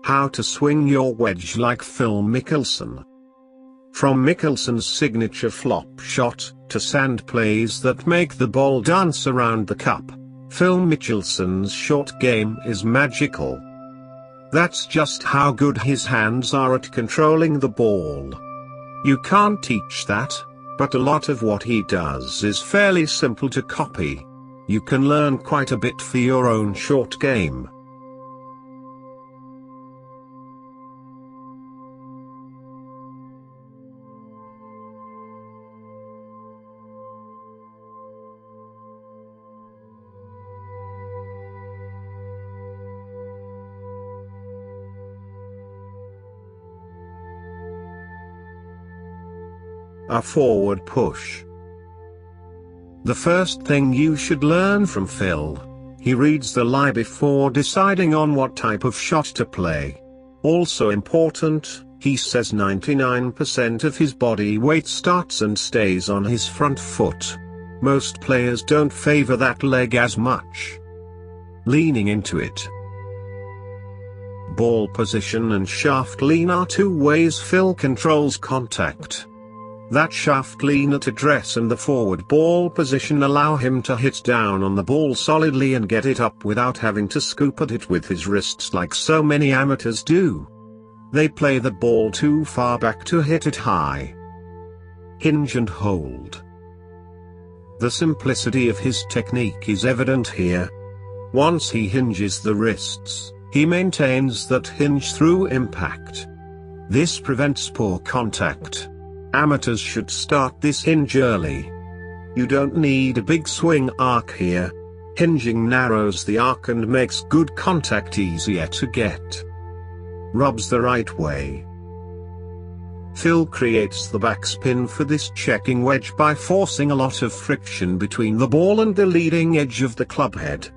How to swing your wedge like Phil Mickelson. From Mickelson's signature flop shot, to sand plays that make the ball dance around the cup, Phil Mickelson's short game is magical. That's just how good his hands are at controlling the ball. You can't teach that, but a lot of what he does is fairly simple to copy. You can learn quite a bit for your own short game. A forward push. The first thing you should learn from Phil: he reads the lie before deciding on what type of shot to play. Also important, he says 99% of his body weight starts and stays on his front foot. Most players don't favor that leg as much. Leaning into it. Ball position and shaft lean are two ways Phil controls contact. That shaft lean at address and the forward ball position allow him to hit down on the ball solidly and get it up without having to scoop at it with his wrists like so many amateurs do. They play the ball too far back to hit it high. Hinge and hold. The simplicity of his technique is evident here. Once he hinges the wrists, he maintains that hinge through impact. This prevents poor contact. Amateurs should start this hinge early. You don't need a big swing arc here. Hinging narrows the arc and makes good contact easier to get. Rubs the right way. Phil creates the backspin for this checking wedge by forcing a lot of friction between the ball and the leading edge of the club head.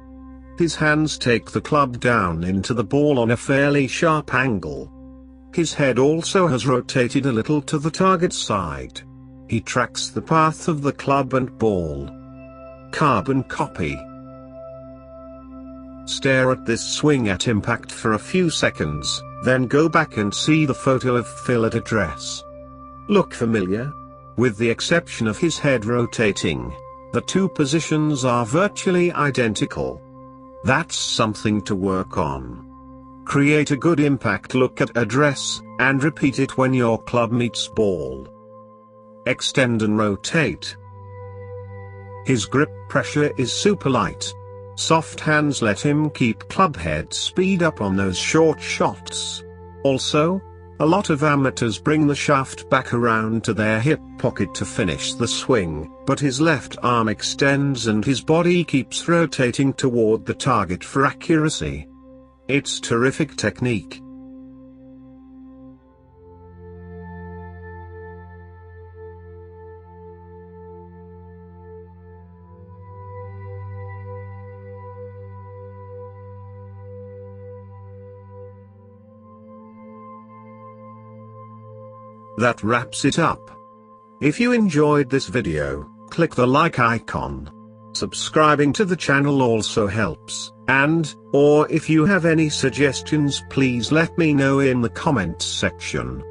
His hands take the club down into the ball on a fairly sharp angle. His head also has rotated a little to the target side. He tracks the path of the club and ball. Carbon copy. Stare at this swing at impact for a few seconds, then go back and see the photo of Phil at address. Look familiar? With the exception of his head rotating, the two positions are virtually identical. That's something to work on. Create a good impact look at address, and repeat it when your club meets ball. Extend and rotate. His grip pressure is super light. Soft hands let him keep club head speed up on those short shots. Also, a lot of amateurs bring the shaft back around to their hip pocket to finish the swing, but his left arm extends and his body keeps rotating toward the target for accuracy. It's terrific technique. That wraps it up. If you enjoyed this video, click the like icon. Subscribing to the channel also helps, or if you have any suggestions, please let me know in the comments section.